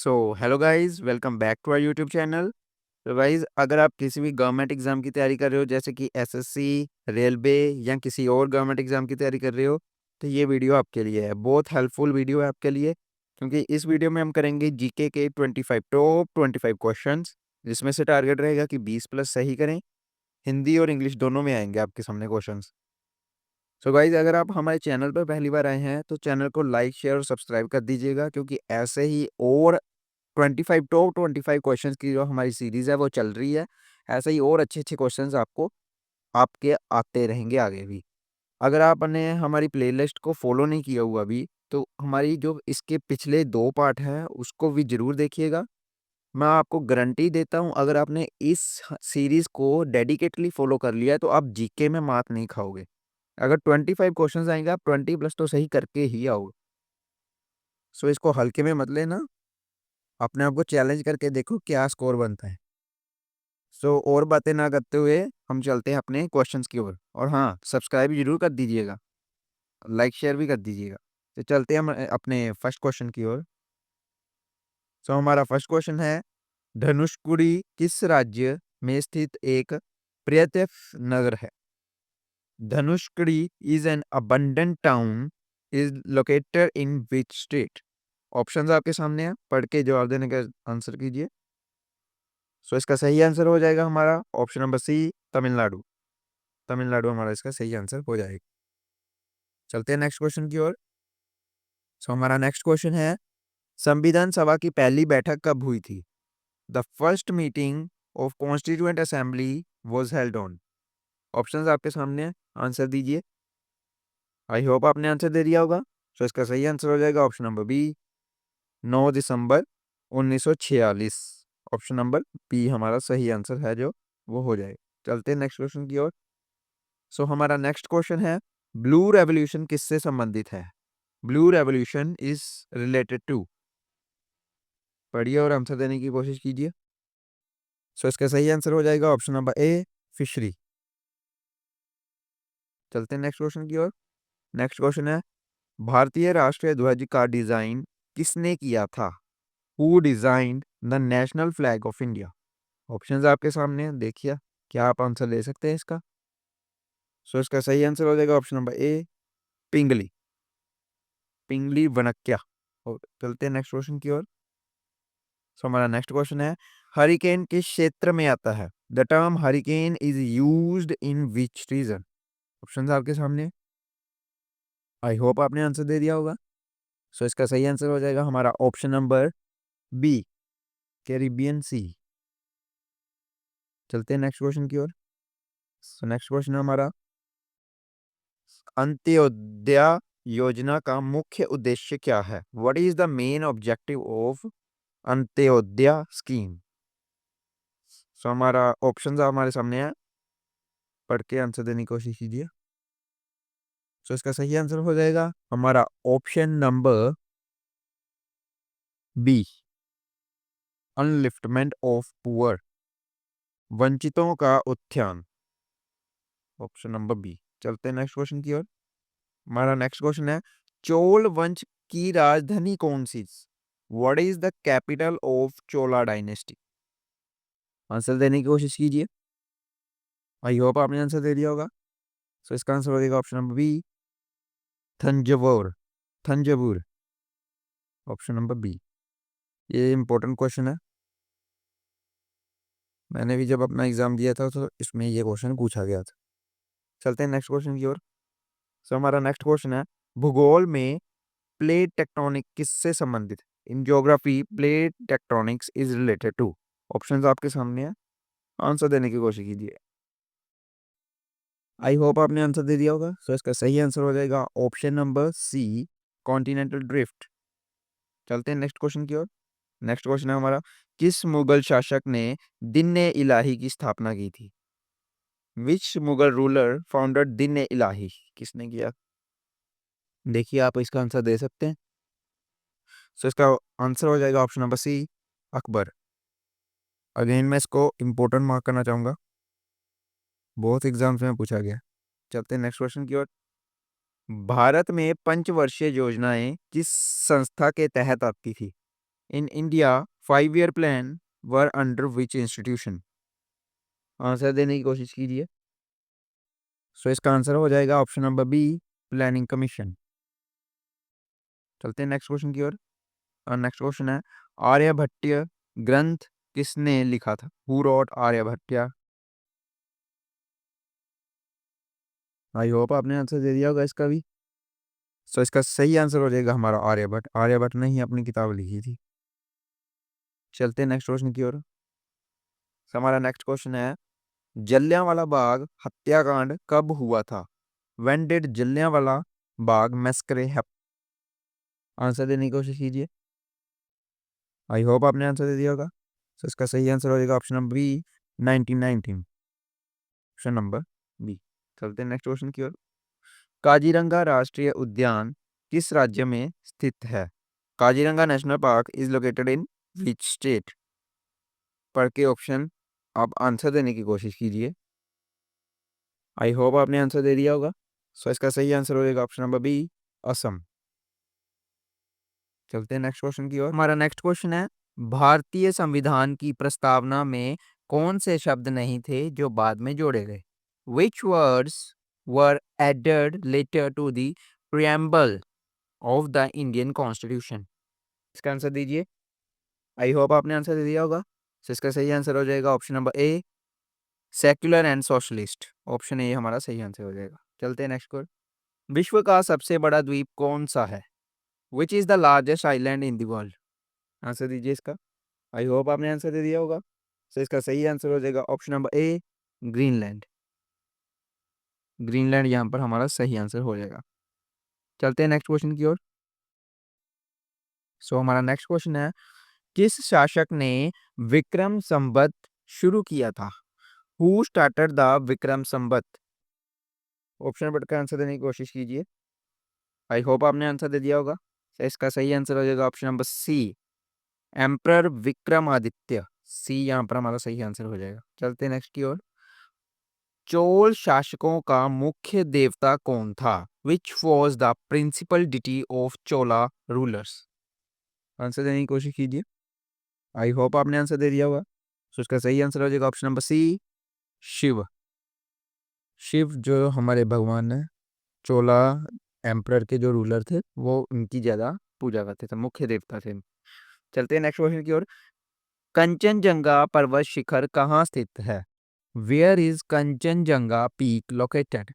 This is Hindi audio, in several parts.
So hello guys, welcome back to our YouTube channel. तो गाइस, अगर आप किसी भी गवर्नमेंट एग्जाम की तैयारी कर रहे हो, जैसे कि एसएससी, रेलवे या किसी और गवर्नमेंट एग्जाम की तैयारी कर रहे हो, तो ये वीडियो आपके लिए है। बहुत हेल्पफुल वीडियो है आपके लिए, क्योंकि इस वीडियो में हम करेंगे जीके के 25 टॉप 25 क्वेश्चंस, जिसमें से टारगेट रहेगा कि 20 प्लस सही करें। हिंदी और इंग्लिश दोनों में आएंगे आपके सामने क्वेश्चंस। सो गाइज, अगर आप हमारे चैनल पर पहली बार आए हैं तो चैनल को लाइक, शेयर और सब्सक्राइब कर दीजिएगा, क्योंकि ऐसे ही और 25 टॉप 25 क्वेश्चंस की जो हमारी सीरीज है वो चल रही है। ऐसे ही और अच्छे अच्छे क्वेश्चंस आपको आपके आते रहेंगे आगे भी। अगर आपने हमारी प्लेलिस्ट को फॉलो नहीं किया हुआ अभी, तो हमारी जो इसके पिछले 2 पार्ट हैं उसको भी जरूर देखिएगा। मैं आपको गारंटी देता हूँ, अगर आपने इस सीरीज को डेडिकेटली फॉलो कर लिया है तो आप जीके में मात नहीं खाओगे। अगर 25 क्वेश्चंस आएंगे, आप 20 प्लस तो सही करके ही आओगे। सो इसको हल्के में मत लेना, अपने आप को चैलेंज करके देखो क्या स्कोर बनता है। सो और बातें ना करते हुए हम चलते हैं अपने क्वेश्चंस की ओर। और हाँ, सब्सक्राइब जरूर कर दीजिएगा, लाइक शेयर भी कर दीजिएगा। तो चलते हैं हम अपने फर्स्ट क्वेश्चन की ओर। सो हमारा फर्स्ट क्वेश्चन है, धनुषकुडी किस राज्य में स्थित एक पर्यटक नगर है? Dhanushkodi is an abundant town, is located in which state? Options आपके सामने हैं, पढ़ के जवाब देने का आंसर कीजिए। सो इसका सही आंसर हो जाएगा हमारा option number C, Tamil Nadu. Tamil Nadu हमारा इसका सही आंसर हो जाएगा। चलते हैं नेक्स्ट क्वेश्चन की ओर। सो हमारा नेक्स्ट क्वेश्चन है, संविधान सभा की पहली बैठक कब हुई थी? The first meeting of constituent assembly was held on. Options आपके सामने हैं, आंसर दीजिए। आई होप आपने आंसर दे दिया होगा। सो इसका सही आंसर हो जाएगा ऑप्शन नंबर बी, 9 दिसंबर 1946। ऑप्शन नंबर बी हमारा सही आंसर है, जो वो हो जाएगा। चलते हैं नेक्स्ट क्वेश्चन की ओर। सो हमारा नेक्स्ट क्वेश्चन है, ब्लू रेवोल्यूशन किससे संबंधित है? Blue revolution is related to. पढ़िए और आंसर देने की कोशिश कीजिए। सो इसका सही आंसर हो जाएगा ऑप्शन नंबर ए, फिशरी। चलते हैं नेक्स्ट क्वेश्चन की ओर। नेक्स्ट क्वेश्चन है, भारतीय राष्ट्रीय ध्वज का डिजाइन किसने किया था? Who designed the national flag of India? Options आपके सामने हैं, देखिए क्या आप आंसर दे सकते हैं इसका। सो इसका सही आंसर हो जाएगा ऑप्शन नंबर ए, पिंगली। पिंगली वनक्या। और चलते हैं नेक्स्ट क्वेश्चन की ओर। सो हमारा नेक्स्ट क्वेश्चन है, हरिकेन किस क्षेत्र में आता है? The term hurricane is used in which region? Options आपके सामने। आई होप आपने आंसर दे दिया होगा। सो इसका सही आंसर हो जाएगा हमारा ऑप्शन नंबर बी, कैरिबियन सी। चलते हैं नेक्स्ट क्वेश्चन की ओर। सो नेक्स्ट क्वेश्चन है हमारा, अंत्योदय योजना का मुख्य उद्देश्य क्या है? What is the main objective of Antyodaya scheme? So हमारा ऑप्शंस हमारे सामने है, पढ़ के आंसर देने की कोशिश कीजिए। सो इसका सही आंसर हो जाएगा हमारा option number B, upliftment of poor, वंचितों का उत्थान। Option number B. चलते हैं नेक्स्ट क्वेश्चन की ओर। हमारा नेक्स्ट क्वेश्चन है, चोल वंश की राजधानी कौन सी? What is the capital of Chola dynasty? Answer देने की कोशिश कीजिए। आई होप आपने आंसर दे दिया होगा। सो इसका आंसर हो जाएगा option number B, Thanjavur. Thanjavur. Option number B. ये इंपॉर्टेंट क्वेश्चन है, मैंने भी जब अपना एग्जाम दिया था तो इसमें ये क्वेश्चन पूछा गया था। चलते हैं नेक्स्ट क्वेश्चन की ओर। सो हमारा नेक्स्ट क्वेश्चन है, भूगोल में प्लेट टेक्टोनिक किससे संबंधित? In geography plate tectonics is related to. Options आपके सामने है, आंसर देने की कोशिश कीजिए। आई होप आपने आंसर दे दिया होगा। सो इसका सही आंसर हो जाएगा option number C, continental drift. चलते हैं नेक्स्ट क्वेश्चन की ओर। नेक्स्ट क्वेश्चन है हमारा, किस मुगल शासक ने दिन ए इलाही की स्थापना की थी? विच मुगल रूलर फाउंडेड दिन ए इलाही? किसने किया? देखिए आप इसका आंसर दे सकते हैं। सो इसका आंसर हो जाएगा option number C, Akbar. Again मैं इसको इम्पोर्टेंट मार्क करना चाहूंगा, बहुत एग्जाम्स में पूछा गया। चलते हैं नेक्स्ट क्वेश्चन की ओर। भारत में पंचवर्षीय योजनाएं किस संस्था के तहत आती थी? In India 5 year plan were under which institution? Answer देने की कोशिश कीजिए। सो इसका आंसर हो जाएगा option number B, planning commission. चलते हैं नेक्स्ट क्वेश्चन की ओर। और नेक्स्ट क्वेश्चन है, आर्यभट्टीय ग्रंथ किसने लिखा था? Who wrote Aryabhatta? I hope आपने आंसर दे दिया होगा इसका भी। सो इसका सही आंसर हो जाएगा हमारा आर्यभट्ट। आर्यभट्ट ने ही अपनी किताब लिखी थी। चलते हैं नेक्स्ट क्वेश्चन की ओर। हमारा नेक्स्ट क्वेश्चन है, जलियांवाला बाग हत्याकांड कब हुआ था? When did Jallianwala Bagh massacre happen? Answer देने की कोशिश कीजिए। आई होप आपने आंसर दे दिया होगा। सो इसका सही आंसर हो जाएगा option number B, 1919। Option number B. चलते हैं नेक्स्ट क्वेश्चन की ओर। काजीरंगा राष्ट्रीय उद्यान किस राज्य में स्थित है? Kaziranga national park is located in which state? पढ़ के ऑप्शन आप आंसर देने की कोशिश कीजिए। आई होप आपने आंसर दे दिया होगा। सो इसका सही आंसर हो जाएगा ऑप्शन नंबर बी, असम। चलते हैं नेक्स्ट क्वेश्चन की ओर। हमारा नेक्स्ट क्वेश्चन है, भारतीय संविधान की प्रस्तावना में कौन से शब्द नहीं थे जो बाद में जोड़े गए? Which words were added later to the preamble of the Indian constitution? इसका आंसर दीजिए। आई होप आपने आंसर दे दिया होगा। सो इसका सही आंसर हो जाएगा option number A, secular and socialist. Option A हमारा सही आंसर हो जाएगा। चलते हैं नेक्स्ट को। विश्व का सबसे बड़ा द्वीप कौन सा है? Which is the largest island in the world? Answer दीजिए इसका। आई होप आपने आंसर दे दिया होगा। सो इसका सही आंसर हो जाएगा ऑप्शन नंबर ए, ग्रीनलैंड। ग्रीनलैंड यहाँ पर हमारा सही आंसर हो जाएगा। चलते हैं नेक्स्ट क्वेश्चन की ओर। सो हमारा नेक्स्ट क्वेश्चन है, किस शासक ने विक्रम संवत शुरू किया था? Who started the Vikram Samvat? Option पढ़कर आंसर देने की कोशिश कीजिए। आई होप आपने आंसर दे दिया होगा। तो इसका सही आंसर हो जाएगा option number C, emperor Vikramaditya. C यहाँ पर हमारा सही आंसर हो जाएगा। चलते हैं नेक्स्ट की ओर। चोल शासकों का मुख्य देवता कौन था? Which was the principal deity of Chola rulers? Answer देने की कोशिश कीजिए। आई होप आपने आंसर दे दिया होगा। तो इसका सही आंसर हो जाएगा option number C, Shiva. Shiva जो हमारे भगवान है, चोला एम्परर के जो रूलर थे वो उनकी ज्यादा पूजा करते थे, मुख्य देवता थे। चलते हैं नेक्स्ट क्वेश्चन की ओर। कंचनजंगा पर्वत शिखर कहाँ स्थित है? Where is Kanchenjunga peak located?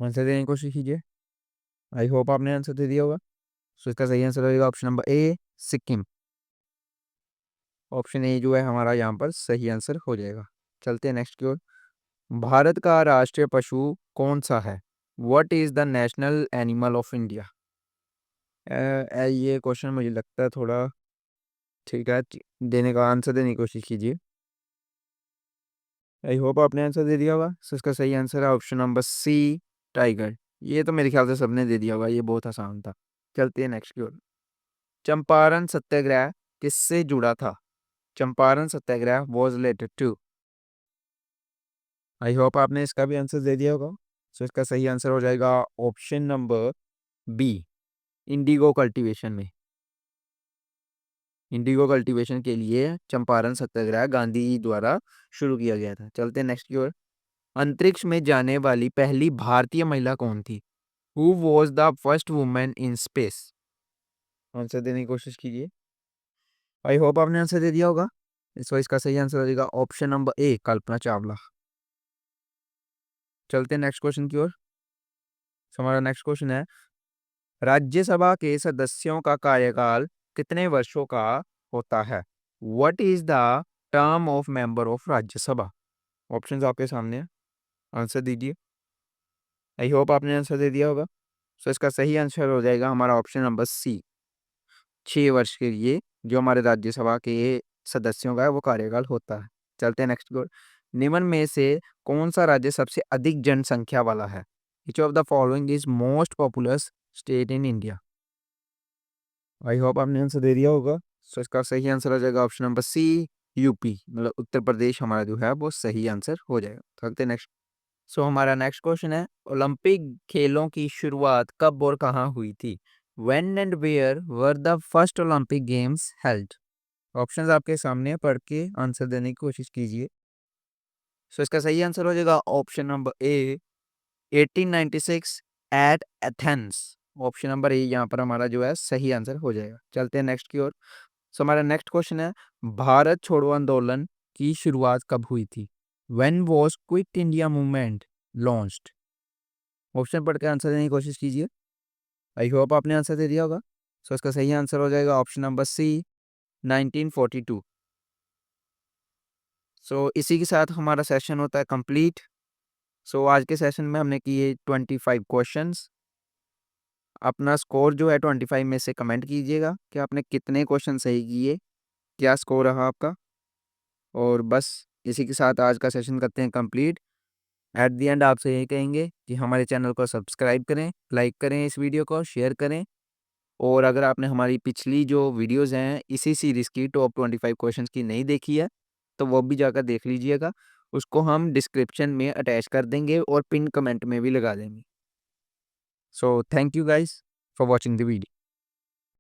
Answer देने की कोशिश कीजिए। आई होप आपने आंसर दे दिया होगा। सो इसका सही आंसर होगा option number A, Sikkim. Option A जो है हमारा यहाँ पर सही आंसर हो जाएगा। चलते हैं नेक्स्ट की ओर। भारत का राष्ट्रीय पशु कौन सा है? What is the national animal of India? ये क्वेश्चन मुझे लगता है थोड़ा ठीक है, देने का आंसर देने की कोशिश कीजिए। आई होप आपने आंसर दे दिया होगा। सो इसका सही आंसर है ऑप्शन नंबर सी, टाइगर। ये तो मेरे ख्याल से सबने दे दिया होगा, ये बहुत आसान था। चलते हैं नेक्स्ट की ओर। चंपारण सत्याग्रह किससे जुड़ा था? Champaran Satyagraha was related to? I hope आपने इसका भी आंसर दे दिया होगा। सो इसका सही आंसर हो जाएगा option number B, indigo cultivation में। इंडिगो कल्टीवेशन के लिए चंपारण सत्याग्रह गांधी जी द्वारा शुरू किया गया था। चलते हैं नेक्स्ट की ओर। अंतरिक्ष में जाने वाली पहली भारतीय महिला कौन थी? Who was the first women in space? Answer देने की कोशिश कीजिए। आई होप आपने आंसर दे दिया होगा। इसका सही आंसर हो जाएगा ऑप्शन नंबर ए, कल्पना चावला। चलते हैं नेक्स्ट क्वेश्चन की ओर। हमारा नेक्स्ट क्वेश्चन है, राज्यसभा के सदस्यों का कार्यकाल कितने वर्षों का होता है? What is the term of member of Rajya Sabha? Options आपके सामने है, आंसर दीजिए। आई होप आपने आंसर दे दिया होगा। सो इसका सही आंसर हो जाएगा हमारा ऑप्शन नंबर सी, 6 वर्ष के लिए जो हमारे राज्यसभा के सदस्यों का है वो कार्यकाल होता है। चलते हैं नेक्स्ट को। निम्न में से कौन सा राज्य सबसे अधिक जनसंख्या वाला है? Which of the following is most populous state in India? I hope आपने आंसर दे दिया होगा। सो इसका सही आंसर हो जाएगा ऑप्शन नंबर सी, यूपी, मतलब उत्तर प्रदेश हमारा जो है वो सही आंसर हो जाएगा। चलते नेक्स्ट। सो हमारा नेक्स्ट क्वेश्चन है, ओलंपिक खेलों की शुरुआत कब और कहाँ हुई थी? When and where were the first Olympic games held? Options आपके सामने है, पढ़ के आंसर देने की कोशिश कीजिए। सो इसका सही आंसर हो जाएगा option number A 1896 at Athens. Option number A यहाँ पर हमारा जो है सही आंसर हो जाएगा। चलते हैं नेक्स्ट की ओर। सो हमारा नेक्स्ट क्वेश्चन है, भारत छोड़ो आंदोलन की शुरुआत कब हुई थी? When was quit India movement launched? Option पढ़ के आंसर देने की कोशिश कीजिए। आई होप आपने आंसर दे दिया होगा। सो इसका सही आंसर हो जाएगा ऑप्शन नंबर सी 1942। सो इसी के साथ हमारा सेशन होता है कंप्लीट। सो आज के सेशन में हमने किए 25 क्वेश्चंस। अपना स्कोर जो है 25 में से कमेंट कीजिएगा कि आपने कितने क्वेश्चन सही किए, क्या स्कोर रहा आपका। और बस इसी के साथ आज का सेशन करते हैं कंप्लीट। एट द एंड आपसे यही कहेंगे कि हमारे चैनल को सब्सक्राइब करें, लाइक करें, इस वीडियो को शेयर करें। और अगर आपने हमारी पिछली जो वीडियोस हैं इसी सीरीज़ की टॉप 25 क्वेश्चंस की नहीं देखी है, तो वो भी जाकर देख लीजिएगा। उसको हम डिस्क्रिप्शन में अटैच कर देंगे और पिन कमेंट में भी लगा देंगे। So thank you guys for watching the video.